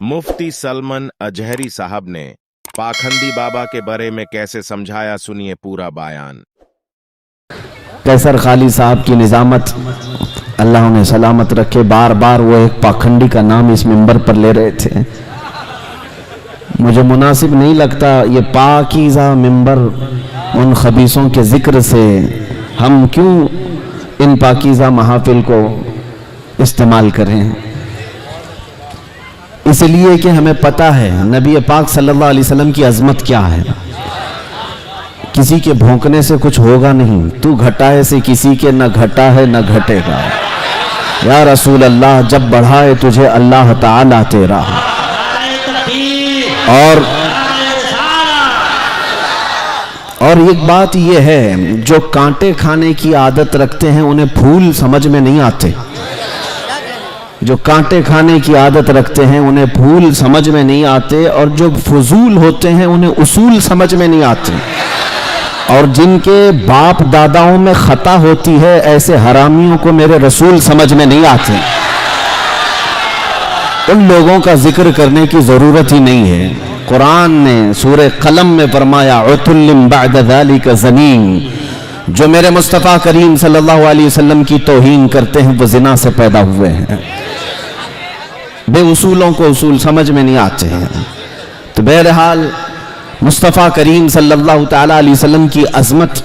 मुफ्ती सलमान अजहरी साहब ने पाखंडी बाबा के बारे में कैसे समझाया, सुनिए पूरा बयान। कैसर खाली साहब की निजामत अल्लाह उन्हें सलामत रखे। बार बार वो एक पाखंडी का नाम इस मिंबर पर ले रहे थे। मुझे मुनासिब नहीं लगता ये पाकीज़ा मिंबर उन खबीसों के जिक्र से हम क्यों इन पाकीज़ा महाफिल को इस्तेमाल करें। इसलिए कि हमें पता है नबी पाक सल्लल्लाहु अलैहि वसल्लम की अजमत क्या है। किसी के भौंकने से कुछ होगा नहीं, तू घटाए से किसी के न घटा है न घटेगा। या रसूल अल्लाह, जब बढ़ाए तुझे अल्लाह ताला तेरा। और एक बात यह है, जो कांटे खाने की आदत रखते हैं उन्हें फूल समझ में नहीं आते। जो कांटे खाने की आदत रखते हैं उन्हें फूल समझ में नहीं आते, और जो फजूल होते हैं उन्हें उसूल समझ में नहीं आते। और जिनके बाप दादाओं में खता होती है, ऐसे हरामियों को मेरे रसूल समझ में नहीं आते। उन लोगों का जिक्र करने की जरूरत ही नहीं है। कुरान ने सूरह कलम में फरमाया, उतुल्लिम बअद ज़ालिका ज़नीन, जो मेरे मुस्तफ़ा करीम सल्लल्लाहु अलैहि वसल्लम की तौहीन करते हैं वो जिना से पैदा हुए हैं। बेउसूलों को उसूल समझ में नहीं आते हैं। तो बहरहाल मुस्तफ़ा करीम सल्लल्लाहु ताला अलैहि वसल्लम की अज़मत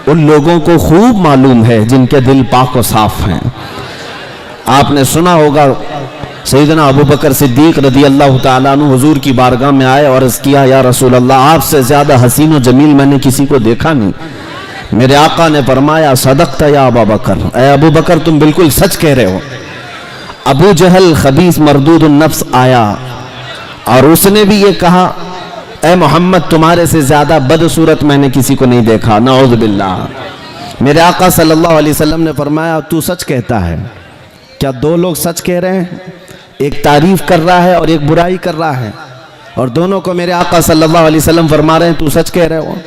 उन लोगों को खूब मालूम है जिनके दिल पाक और साफ हैं। आपने सुना होगा सैयदना अबू बकर सिद्दीक रज़ी अल्लाह ताला अन्हु हुजूर की बारगाह में आए और अर्ज़ किया, या रसूल अल्लाह, आपसे ज़्यादा हसीन और जमील मैंने किसी को देखा नहीं। मेरे आका ने फरमाया, सदक़ता या अबू बकर, ऐ अबू बकर तुम बिल्कुल सच कह रहे हो। अबू जहल खबीस मरदूदुन नफ्स आया और उसने भी ये कहा, ऐ मोहम्मद, तुम्हारे से ज्यादा बदसूरत मैंने किसी को नहीं देखा, नऊज़ बिल्लाह। मेरे आका सल्लल्लाहु अलैहि वसल्लम ने फरमाया, तू सच कहता है। क्या दो लोग सच कह रहे हैं? एक तारीफ कर रहा है और एक बुराई कर रहा है, और दोनों को मेरे आका सल्लल्लाहु अलैहि वसल्लम फरमा रहे हैं तू सच कह रहे हो।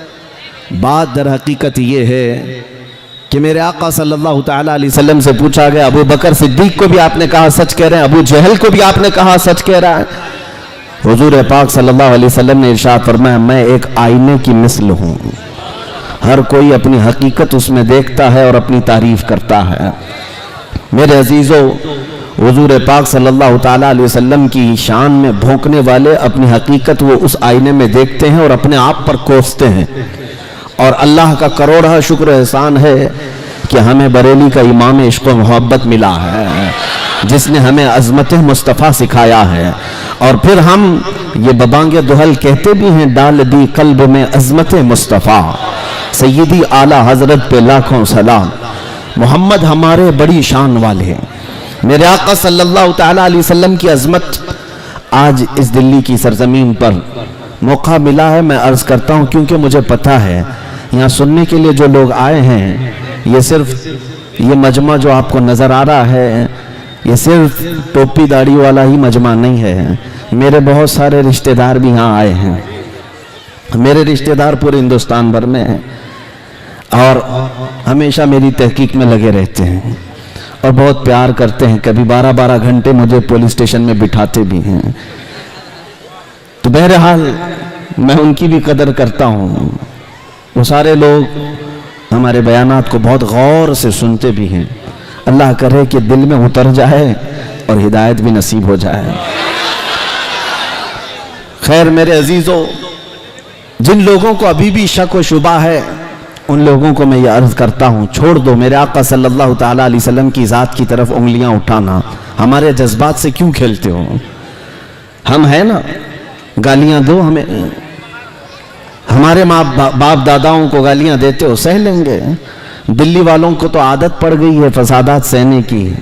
बात दर हकीकत ये है कि मेरे आका सल्लल्लाहु ताला अलैहि वसल्लम से पूछा गया, अबू बकर सिद्दीक को भी आपने कहा सच कह रहे हैं, अबू जहल को भी आपने कहा सच कह रहा है। हुजूर पाक सल्लल्लाहु अलैहि वसल्लम ने इरशाद फरमाया, मैं एक आईने की मिसल हूँ। हर कोई अपनी हकीकत उसमें देखता है और अपनी तारीफ करता है। मेरे अजीजों, हुजूर पाक सल्लल्लाहु ताला अलैहि वसल्लम की शान में भौंकने वाले अपनी हकीकत वो उस आईने में देखते हैं और अपने आप पर कोसते हैं। और अल्लाह का करोड़ा शुक्र एहसान है कि हमें बरेली का इमाम इश्क़ व मोहब्बत मिला है, जिसने हमें अज़मत मुस्तफ़ा सिखाया है। और फिर हम ये बबांगे दुहल कहते भी हैं, डाल दी कल्ब में अज़मत मुस्तफ़ा, सय्यदी आला हज़रत पे लाखों सलाम। मोहम्मद हमारे बड़ी शान वाले हैं। मेरे आका सल्लल्लाहु ताला अलैहि वसल्लम की अज़मत आज इस दिल्ली की सरजमीन पर मौका मिला है। मैं अर्ज़ करता हूँ क्योंकि मुझे पता है यहाँ सुनने के लिए जो लोग आए हैं, ये सिर्फ ये मजमा जो आपको नज़र आ रहा है, ये सिर्फ टोपी दाढ़ी वाला ही मजमा नहीं है। मेरे बहुत सारे रिश्तेदार भी यहाँ आए हैं। मेरे रिश्तेदार पूरे हिंदुस्तान भर में हैं और हमेशा मेरी तहकीक में लगे रहते हैं और बहुत प्यार करते हैं। कभी 12-12 घंटे मुझे पुलिस स्टेशन में बिठाते भी हैं। तो बहरहाल मैं उनकी भी कदर करता हूँ। वो सारे लोग हमारे बयानात को बहुत गौर से सुनते भी हैं। अल्लाह करे कि दिल में उतर जाए और हिदायत भी नसीब हो जाए। खैर मेरे अजीजों, जिन लोगों को अभी भी शक व शुबा है, उन लोगों को मैं ये अर्ज करता हूँ, छोड़ दो। मेरे आका सल्लल्लाहु ताला अलैहि वसल्लम की ज़ात की तरफ उंगलियां उठाना, हमारे जज्बात से क्यों खेलते हो? हम हैं ना, गालियां दो हमें। हमारे माँ बाप दादाओं को गालियां देते हो, सह लेंगे। दिल्ली वालों को तो आदत पड़ गई है फसादात सहने की।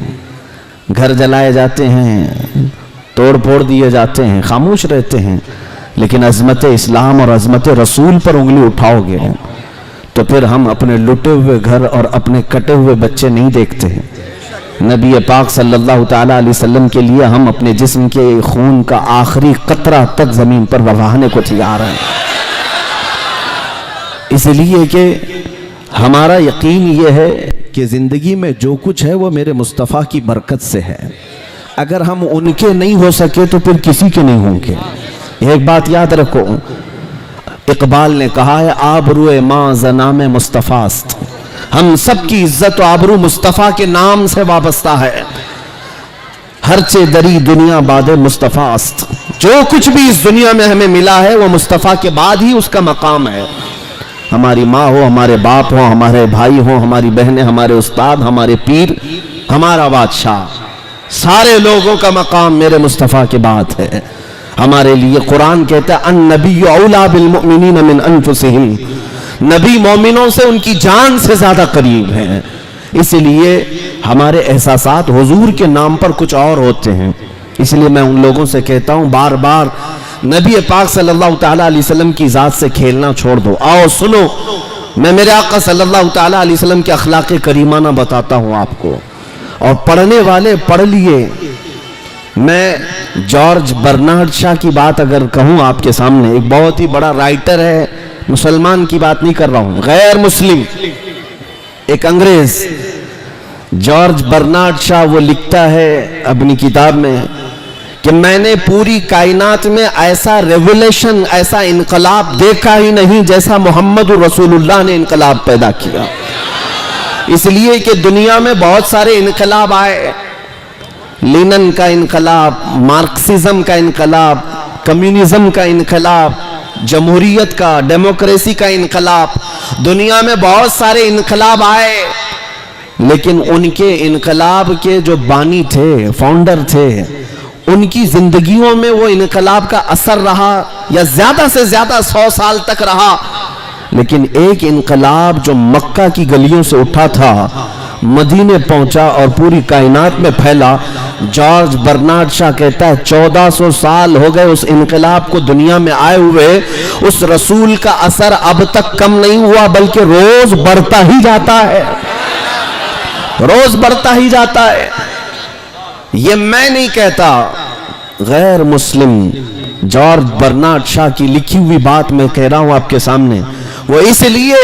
घर जलाए जाते हैं, तोड़ फोड़ दिए जाते हैं, खामोश रहते हैं। लेकिन अज़मत इस्लाम और अज़मत रसूल पर उंगली उठाओगे तो फिर हम अपने लुटे हुए घर और अपने कटे हुए बच्चे नहीं देखते हैं। नबी पाक सल्लल्लाहु ताला अलैहि वसल्लम के लिए हम अपने जिस्म के खून का आखिरी कतरा तक जमीन पर बहाने को तैयार हैं। इसलिए कि हमारा यकीन ये है कि ज़िंदगी में जो कुछ है वो मेरे मुस्तफ़ा की बरकत से है। اگر ہم ان کے نہیں ہو سکے تو پھر کسی کے نہیں ہوں گے. ایک بات یاد رکھو، اقبال نے کہا ہے آبرو ماں زنام مصطفیٰ است. ہم سب کی عزت و آبرو مصطفیٰ کے نام سے وابستہ ہے. ہر چے دری دنیا بعد مصطفیٰ است. جو کچھ بھی اس دنیا میں ہمیں ملا ہے وہ مصطفیٰ کے بعد ہی اس کا مقام ہے. ہماری ماں ہو، ہمارے باپ ہو، ہمارے بھائی ہو، ہماری بہنیں، ہمارے استاد، ہمارے پیر، ہمارا بادشاہ، سارے لوگوں کا مقام میرے مصطفیٰ کے بعد ہے. ہمارے لیے قرآن کہتا ہے النبی اولا بالمؤمنین من انفسہم. نبی مومنوں سے ان کی جان سے زیادہ قریب ہیں. اس لیے ہمارے احساسات حضور کے نام پر کچھ اور ہوتے ہیں. اس لیے میں ان لوگوں سے کہتا ہوں بار بار نبی پاک صلی اللہ تعالیٰ علیہ وسلم کی ذات سے کھیلنا چھوڑ دو. آؤ سنو، میں میرے آقا صلی اللہ تعالیٰ علیہ وسلم کے اخلاق کریمانہ بتاتا ہوں آپ کو. اور پڑھنے والے پڑھ لیے. میں جارج برنارڈ شاہ کی بات اگر کہوں آپ کے سامنے، ایک بہت ہی بڑا رائٹر ہے، مسلمان کی بات نہیں کر رہا ہوں، غیر مسلم، ایک انگریز. جارج برنارڈ شاہ وہ لکھتا ہے اپنی کتاب میں کہ میں نے پوری کائنات میں ایسا ریولیشن، ایسا انقلاب دیکھا ہی نہیں جیسا محمد رسول اللہ نے انقلاب پیدا کیا. اس لیے کہ دنیا میں بہت سارے انقلاب آئے، لینن کا انقلاب، مارکسزم کا انقلاب، کمیونزم کا انقلاب، جمہوریت کا، ڈیموکریسی کا انقلاب. دنیا میں بہت سارے انقلاب آئے، لیکن ان کے انقلاب کے جو بانی تھے، فاؤنڈر تھے، ان کی زندگیوں میں وہ انقلاب کا اثر رہا یا زیادہ سے زیادہ 100 سال تک رہا. لیکن ایک انقلاب جو مکہ کی گلیوں سے اٹھا تھا، مدینے پہنچا اور پوری کائنات میں پھیلا. جارج برنارڈ شاہ کہتا ہے 1400 سال ہو گئے اس انقلاب کو دنیا میں آئے ہوئے. اس رسول کا اثر اب تک کم نہیں ہوا، بلکہ روز بڑھتا ہی جاتا ہے، روز بڑھتا ہی جاتا ہے. یہ میں نہیں کہتا، غیر مسلم جارج برنارڈ شاہ کی لکھی ہوئی بات میں کہہ رہا ہوں آپ کے سامنے. وہ اس لیے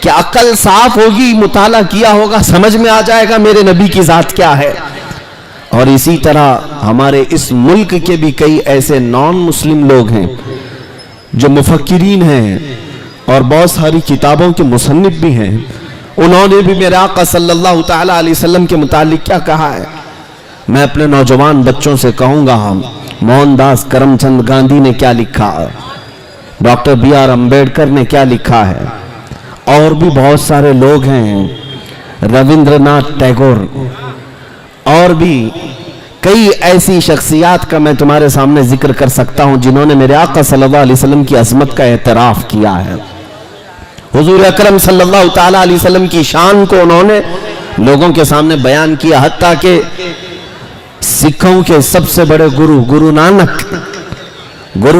کہ عقل صاف ہوگی، مطالعہ کیا ہوگا، سمجھ میں آ جائے گا میرے نبی کی ذات کیا ہے. اور اسی طرح ہمارے اس ملک کے بھی کئی ایسے نان مسلم لوگ ہیں جو مفکرین ہیں اور بہت ساری کتابوں کے مصنف بھی ہیں. انہوں نے بھی میرے آقا صلی اللہ تعالیٰ علیہ وسلم کے متعلق کیا کہا ہے. میں اپنے نوجوان بچوں سے کہوں گا، موہن داس کرم چند گاندھی نے کیا لکھا، ڈاکٹر بی آر امبیڈکر نے کیا لکھا ہے، اور بھی بہت سارے لوگ ہیں، رویندر ناتھ ٹیگور، اور بھی کئی ایسی شخصیات کا میں تمہارے سامنے ذکر کر سکتا ہوں جنہوں نے میرے آقا صلی اللہ علیہ وسلم کی عظمت کا اعتراف کیا ہے. حضور اکرم صلی اللہ تعالیٰ علیہ وسلم کی شان کو انہوں نے لوگوں کے سامنے بیان کیا. حتیٰ کہ سکھوں کے سب سے بڑے گرو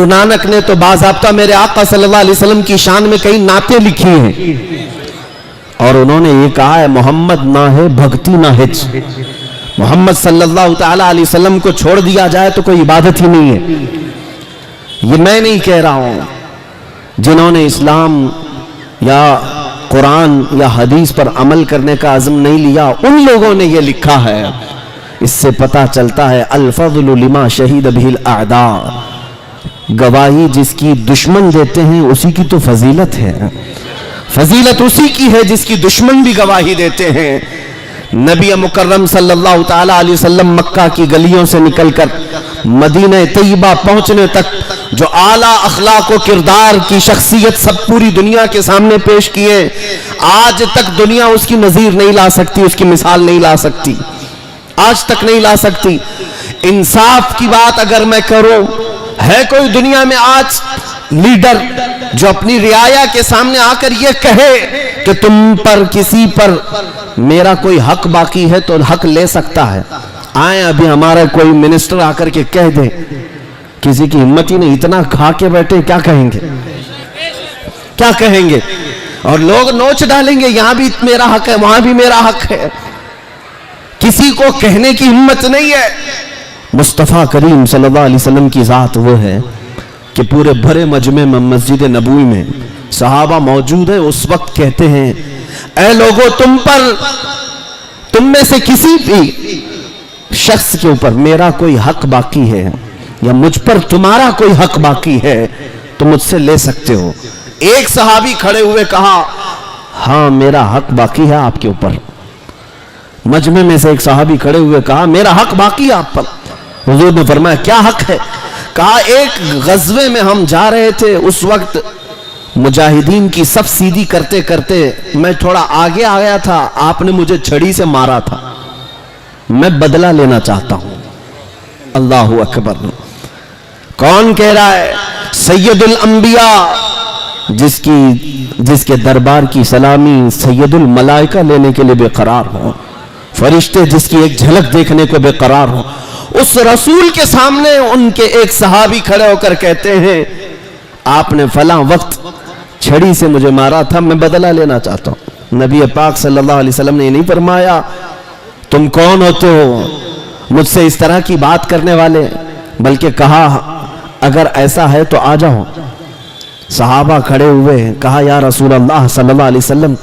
نانک نے تو باضابطہ میرے آقا صلی اللہ علیہ وسلم کی شان میں کئی نعتیں لکھی ہیں، اور انہوں نے یہ کہا ہے محمد نہ ہے بھکتی نہ ہچ. محمد صلی اللہ تعالیٰ علیہ وسلم کو چھوڑ دیا جائے تو کوئی عبادت ہی نہیں ہے. یہ میں نہیں کہہ رہا ہوں، جنہوں نے اسلام یا قرآن یا حدیث پر عمل کرنے کا عزم نہیں لیا، ان لوگوں نے یہ لکھا ہے. اس سے پتہ چلتا ہے الفضل لما شہید بہ الاعداء، گواہی جس کی دشمن دیتے ہیں اسی کی تو فضیلت ہے. فضیلت اسی کی ہے جس کی دشمن بھی گواہی دیتے ہیں. نبی مکرم صلی اللہ تعالیٰ علیہ وسلم مکہ کی گلیوں سے نکل کر مدینہ طیبہ پہنچنے تک جو اعلیٰ اخلاق و کردار کی شخصیت سب پوری دنیا کے سامنے پیش کیے، آج تک دنیا اس کی نظیر نہیں لا سکتی، اس کی مثال نہیں لا سکتی، آج تک نہیں لا سکتی. انصاف کی بات اگر میں کروں، ہے کوئی دنیا میں آج لیڈر جو اپنی رعایا کے سامنے آ کر یہ کہے کہ تم پر کسی پر میرا کوئی حق باقی ہے تو حق لے سکتا ہے؟ آئیں ابھی ہمارا کوئی منسٹر آ کر کے کہہ دے، کسی کی ہمت ہی نہیں، اتنا کھا کے بیٹھے، کیا کہیں گے، کیا کہیں گے؟ اور لوگ نوچ ڈالیں گے، یہاں بھی میرا حق ہے، وہاں بھی میرا حق ہے. کسی کو کہنے کی ہمت نہیں ہے. مصطفیٰ کریم صلی اللہ علیہ وسلم کی ذات وہ ہے کہ پورے بھرے مجمع میں مسجد نبوی میں صحابہ موجود ہیں، اس وقت کہتے ہیں اے لوگوں، تم میں سے کسی بھی शख्स के ऊपर मेरा कोई हक बाकी है या मुझ पर तुम्हारा कोई हक बाकी है तो मुझसे ले सकते हो। एक सहाबी खड़े हुए कहा, हाँ मेरा हक बाकी है आपके ऊपर। मजमे में से एक सहाबी खड़े हुए कहा, मेरा हक बाकी है आप पर। हुजूर ने फरमाया, क्या हक है? कहा, एक गज़वे में हम जा रहे थे, उस वक्त मुजाहिदीन की सफ सीधी करते करते मैं थोड़ा आगे आ गया था, आपने मुझे छड़ी से मारा था, मैं बदला लेना चाहता हूं। अल्लाहु अकबर। कौन कह रहा है? सैयदुल अंबिया, जिसके दरबार की सलामी सैयदुल मलाइका लेने के लिए बेकरार हो, फरिश्ते जिसकी एक झलक देखने को बेकरार हो, उस रसूल के सामने उनके एक सहाबी खड़े होकर कहते हैं, आपने फलां वक्त छड़ी से मुझे मारा था, मैं बदला लेना चाहता हूं। नबी पाक सल्लल्लाहु अलैहि वसल्लम ने ये नहीं फरमाया, तुम कौन होते हो मुझसे इस तरह की बात करने वाले, बल्कि कहा, अगर ऐसा है तो आ जाओ। सहाबा खड़े हुए, कहा, या रसूल अल्लाह सल्लल्लाहु अलैहि वसल्लम,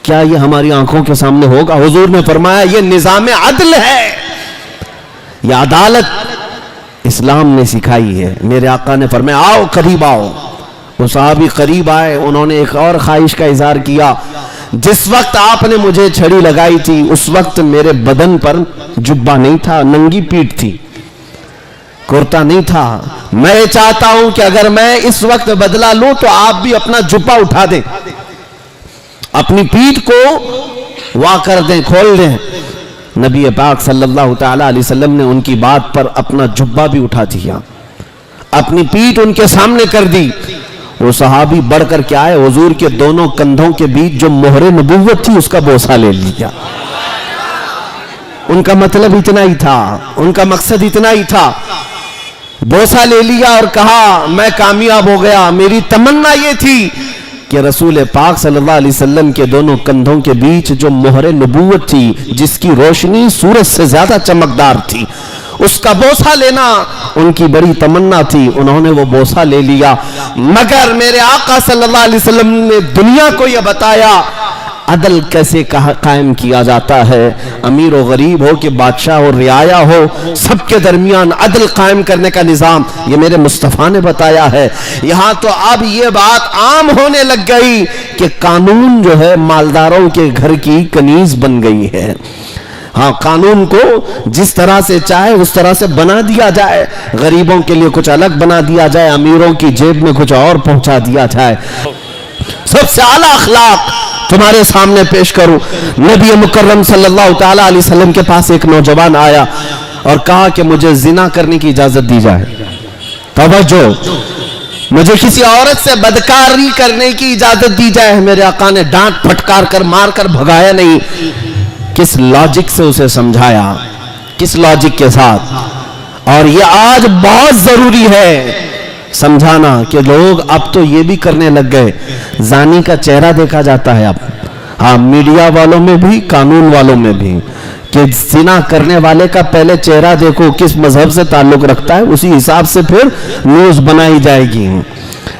क्या ये हमारी आंखों के सामने होगा? हुजूर ने फरमाया, ये निज़ाम अदल है, ये अदालत इस्लाम ने सिखाई है। मेरे आका ने फरमाया, आओ करीब आओ। वो सहाबी करीब आए, उन्होंने एक और ख्वाहिश का इजहार किया, जिस वक्त आपने मुझे छड़ी लगाई थी उस वक्त मेरे बदन पर जुब्बा नहीं था, नंगी पीठ थी, कुर्ता नहीं था। मैं चाहता हूं कि अगर मैं इस वक्त बदला लूं तो आप भी अपना जुब्बा उठा दें, अपनी पीठ को वा कर दें, खोल दें। नबी पाक सल्लल्लाहु तआला अलैहि वसल्लम ने उनकी बात पर अपना जुब्बा भी उठा दिया, अपनी पीठ उनके सामने कर दी। वो सहाबी बढ़कर क्या है, हुजूर के दोनों कंधों के बीच जो मोहरे नबूवत थी उसका बोसा ले लिया। उनका मतलब इतना ही था, उनका मकसद इतना ही था, बोसा ले लिया और कहा, मैं कामयाब हो गया। मेरी तमन्ना ये थी कि रसूल पाक सल्लल्लाहु अलैहि वसल्लम के दोनों कंधों के बीच जो मोहरे नबूवत थी, जिसकी रोशनी सूरज से ज्यादा चमकदार थी, उसका बोसा लेना उनकी बड़ी तमन्ना थी। उन्होंने वो बोसा ले लिया, मगर मेरे आका सल्लल्लाहु अलैहि वसल्लम ने दुनिया को यह बताया अदल कैसे कायम किया जाता है। अमीर और गरीब हो कि बादशाह और रियाया हो, सबके दरमियान अदल कायम करने का निज़ाम ये मेरे मुस्तफ़ा ने बताया है। यहाँ तो अब ये बात आम होने लग गई कि कानून जो है मालदारों के घर की कनीज बन गई है। हाँ, कानून को जिस तरह से चाहे उस तरह से बना दिया जाए, गरीबों के लिए कुछ अलग बना दिया जाए, अमीरों की जेब में कुछ और पहुंचा दिया जाए। सबसे आला अखलाक तुम्हारे सामने पेश करूं। नबी मुकर्रम सल्लल्लाहु तआला अलैहि वसल्लम के पास एक नौजवान आया और कहा कि मुझे जिना करने की इजाजत दी जाए। तवज्जो, मुझे किसी औरत से बदकारी करने की इजाजत दी जाए। मेरे आका ने डांट फटकार कर मार कर भगाया नहीं, किस लॉजिक से उसे समझाया, किस लॉजिक के साथ। और ये आज बहुत जरूरी है समझाना कि लोग अब तो ये भी करने लग गए, जानी का चेहरा देखा जाता है अब। हाँ, मीडिया वालों में भी, कानून वालों में भी, कि जिना करने वाले का पहले चेहरा देखो, किस मजहब से ताल्लुक रखता है, उसी हिसाब से फिर न्यूज बनाई जाएगी।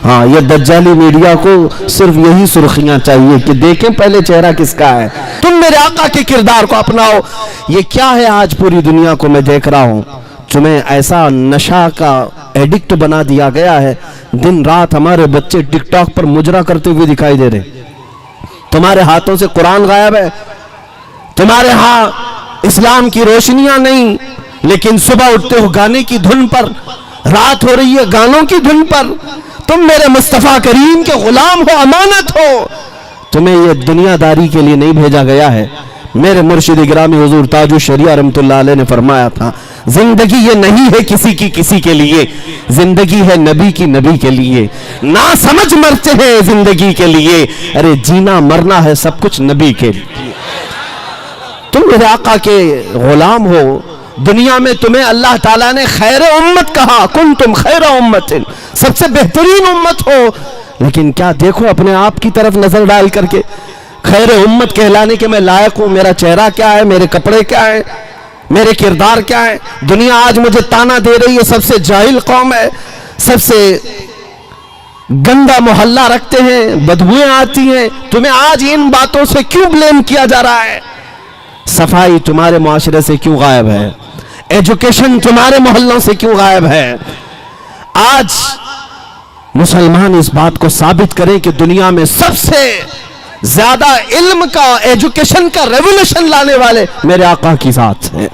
हाँ, ये दज्जाली मीडिया को सिर्फ यही सुर्खियां चाहिए कि देखें पहले चेहरा किसका है। तुम मेरे आका के किरदार को अपनाओ। ये क्या है आज पूरी दुनिया को मैं देख रहा हूं, तुम्हें ऐसा नशा का एडिक्ट बना दिया गया है। दिन रात हमारे बच्चे टिकटॉक पर मुजरा करते हुए दिखाई दे रहे। तुम्हारे हाथों से कुरान गायब है, तुम्हारे यहाँ इस्लाम की रोशनियां नहीं, लेकिन सुबह उठते हो गाने की धुन पर, रात हो रही है गानों की धुन पर। तुम मेरे मुस्तफा करीम के गुलाम हो, अमानत हो। तुम्हें यह दुनियादारी के लिए नहीं भेजा गया है। मेरे मुर्शिद गिरामी हुजूर ताजुश शरिया रहमतुल्लाह अलैह ने फरमाया था, जिंदगी ये नहीं है किसी की किसी के लिए, जिंदगी है नबी की नबी के लिए। ना समझ मरते हैं जिंदगी के लिए, अरे जीना मरना है सब कुछ नबी के लिए। तुम मेरे आका के गुलाम हो। दुनिया में तुम्हें अल्लाह ताला ने खैर उम्मत कहा, कुन तुम खैर उम्मतिन, सबसे बेहतरीन उम्मत हो। लेकिन क्या देखो अपने आप की तरफ नजर डाल करके, खैर उम्मत कहलाने के मैं लायक हूं? मेरा चेहरा क्या है, मेरे कपड़े क्या है, मेरे किरदार क्या है? दुनिया आज मुझे ताना दे रही है, सबसे जाहिल कौम है, सबसे गंदा मोहल्ला रखते हैं, बदबुएं आती हैं। तुम्हें आज इन बातों से क्यों ब्लेम किया जा रहा है? सफाई तुम्हारे मुआशरे से क्यों गायब है? एजुकेशन तुम्हारे मोहल्लों से क्यों गायब है? आज मुसलमान इस बात को साबित करें कि दुनिया में सबसे ज्यादा इल्म का, एजुकेशन का रेवोल्यूशन लाने वाले मेरे आका की जात है,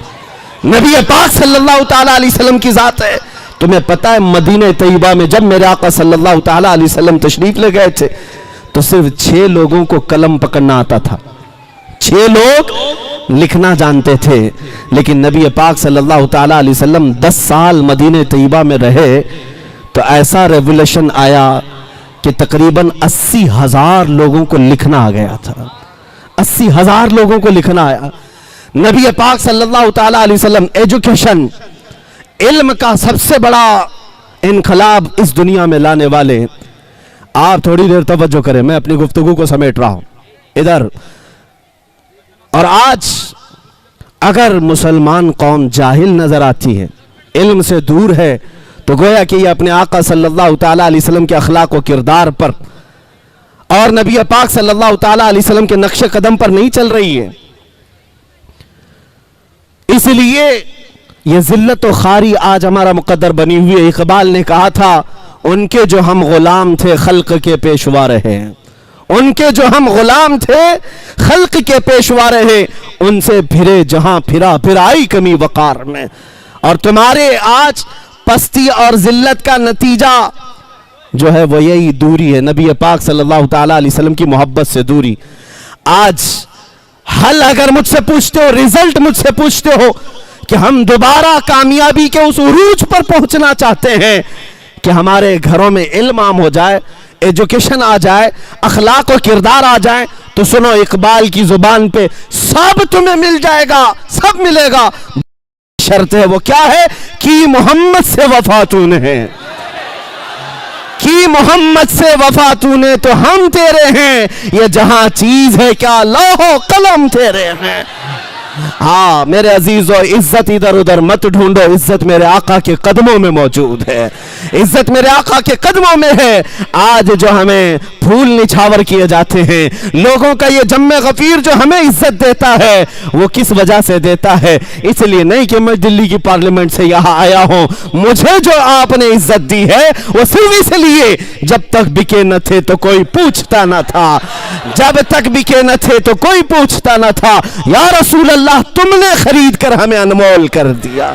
नबी पाक सल्लल्लाहु ताला अलैहि वसल्लम की जात है। तुम्हें पता है मदीने तैयबा में जब मेरे आका सल्लल्लाहु ताला अलैहि वसल्लम तशरीफ ले गए थे तो सिर्फ 6 लोगों को कलम पकड़ना आता था, 6 लोग लिखना जानते थे। लेकिन नबी पाक सल्लल्लाहु ताला अलैहि वसल्लम 10 साल मदीने तैयबा में रहे तो ऐसा रेवोल्यूशन आया कि तकरीबन 80,000 लोगों को लिखना आ गया था। 80,000 लोगों को लिखना आया। नबी पाक सल्लल्लाहु ताला अलैहि वसल्लम एजुकेशन, इल्म का सबसे बड़ा इनकलाब इस दुनिया में लाने वाले। आप थोड़ी देर तवज्जो करें, मैं अपनी गुफ्तगू को समेट रहा हूं इधर। और आज अगर मुसलमान कौम जाहिल नजर आती है, इल्म से दूर है, तो गोया कि ये अपने आका सल्लल्लाहु ताला अलैहि वसल्लम के अखलाक व किरदार पर और नबी पाक सल्लल्लाहु ताला अलैहि वसल्लम के नक्शे कदम पर नहीं चल रही है। इसलिए ये जिल्लत व खारी आज हमारा मुकद्दर बनी हुई है। इकबाल ने कहा था, उनके जो हम गुलाम थे खल्क के पेशवा रहे, उनके जो हम गुलाम थे खल्क के पेशवा रहे, उनसे फिरे जहां फिरा फिर आई कमी वकार में। और तुम्हारे आज पस्ती और जिल्लत का नतीजा जो है वो यही दूरी है, नबी पाक सल्लल्लाहु ताला अलैहि वसल्लम की मोहब्बत से दूरी। आज हल अगर मुझसे पूछते हो, रिजल्ट मुझसे पूछते हो कि हम दोबारा कामयाबी के उस उरूज पर पहुंचना चाहते हैं कि हमारे घरों में इल्म आम हो जाए, एजुकेशन आ जाए, अखलाक और किरदार आ जाए, तो सुनो इकबाल की जुबान पे सब तुम्हें मिल जाएगा, सब मिलेगा। शर्त है वो क्या है कि मोहम्मद से वफा तूने है, कि मोहम्मद से वफा तूने तो हम तेरे हैं, ये जहां चीज है क्या लौहो कलम तेरे हैं। हाँ मेरे अजीजों, इज्जत इधर उधर मत ढूंढो, इज्जत मेरे आका के कदमों में मौजूद है, इज्जत मेरे आका के कदमों में है। आज जो हमें फूल निछावर किए जाते हैं, लोगों का ये जम्मे गफीर जो हमें इज्जत देता है, वो किस वजह से देता है? इसलिए नहीं कि मैं दिल्ली की पार्लियामेंट से यहाँ आया हूँ, मुझे जो आपने इज्जत दी है वो सिर्फ इसलिए जब तक बिके न थे तो कोई पूछता न था, जब तक बिके न थे तो कोई पूछता न था। या रसूल अल्लाह, तुमने खरीद कर हमें अनमोल कर दिया।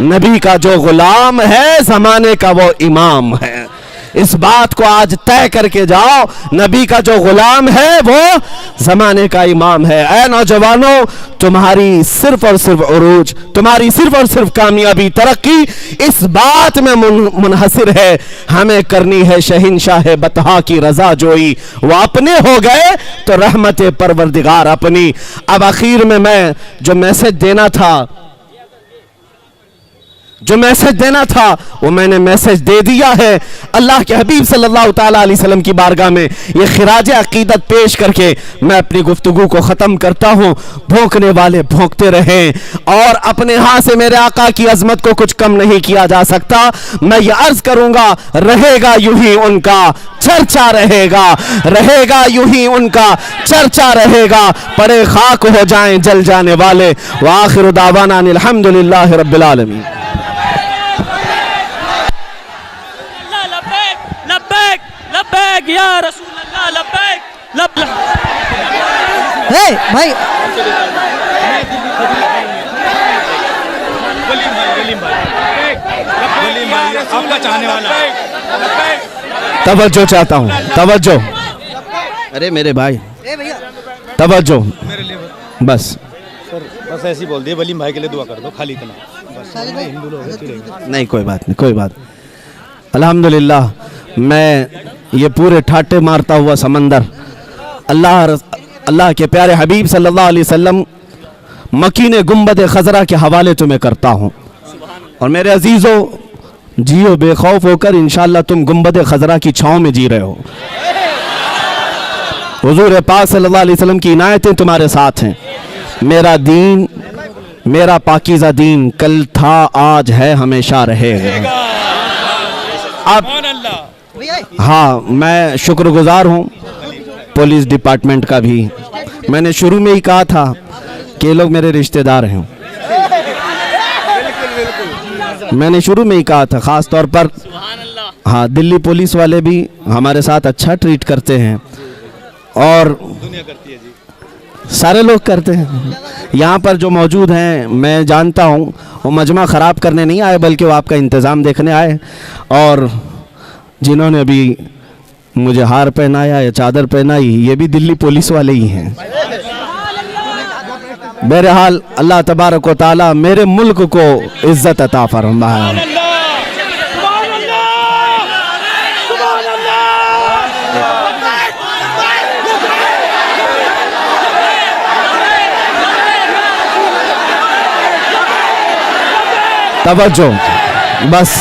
नबी का जो गुलाम है जमाने का वो इमाम है, इस बात को आज तय करके जाओ, नबी का जो गुलाम है वो जमाने का इमाम है। ऐ नौजवानों, तुम्हारी सिर्फ और सिर्फ उरूज, तुम्हारी सिर्फ और सिर्फ कामयाबी, तरक्की इस बात में मुनहसिर है, हमें करनी है शहंशाह बतहा की रजा जोई। वो अपने हो गए तो रहमत परवरदिगार अपनी। अब आखिर में मैं जो मैसेज देना था वो मैंने मैसेज दे दिया है। अल्लाह के हबीब सल्लल्लाहु ताला अलैहि वसल्लम की बारगाह में ये खिराज अकीदत पेश करके मैं अपनी गुफ्तगू को ख़त्म करता हूँ। भौंकने वाले भौंकते रहें, और अपने हाथ से मेरे आका की अजमत को कुछ कम नहीं किया जा सकता। मैं ये अर्ज करूँगा, रहेगा यूं ही उनका चर्चा रहेगा, रहेगा यूं ही उनका चर्चा रहेगा, पड़े खाक हो जाएं जल जाने वाले। व आखिरु दावाना अनिल हम्दुलिल्लाहि रब्बिल आलमीन। लब्बैक या रसूल अल्लाह, लब्बैक लब्बैक। भाई आपका चाहने वाला, तवज्जो चाहता हूँ, तवज्जो। अरे मेरे भाई तवज्जो, बस बस ऐसे ही बोल दिए, वलीम भाई के लिए दुआ कर दो, खाली इतना बस। हिंदू लोग नहीं, कोई बात नहीं, कोई बात। अल्हम्दुलिल्लाह, मैं ये पूरे ठाटे मारता हुआ समंदर अल्लाह के प्यारे हबीब सल्लल्लाहु अलैहि वसल्लम मकीने गुंबद खजरा के हवाले तुम्हें करता हूँ। और मेरे अजीज़ों, जियो बेखौफ होकर, इंशाअल्लाह तुम गुंबद खजरा की छाँव में जी रहे हो। हुजूर पाक सल्लल्लाहु अलैहि वसल्लम की इनायतें तुम्हारे साथ हैं। मेरा दीन, मेरा पाकीज़ा दीन कल था, आज है, हमेशा रहेगा। अब हाँ, मैं शुक्रगुजार हूँ पुलिस डिपार्टमेंट का भी, میں نے شروع میں ہی کہا تھا کہ یہ لوگ میرے رشتہ دار ہیں. میں نے شروع میں ہی کہا تھا, خاص طور پر ہاں دلی پولیس والے بھی ہمارے ساتھ اچھا ٹریٹ کرتے ہیں اور سارے لوگ کرتے ہیں. یہاں پر جو موجود ہیں میں جانتا ہوں وہ مجمع خراب کرنے نہیں آئے بلکہ وہ آپ کا انتظام دیکھنے آئے, اور جنہوں نے ابھی مجھے ہار پہنایا یا چادر پہنائی یہ بھی دلی پولیس والے ہی ہیں. بہرحال اللہ تبارک و تعالی میرے ملک کو عزت عطا فرمائے. توجہ بس.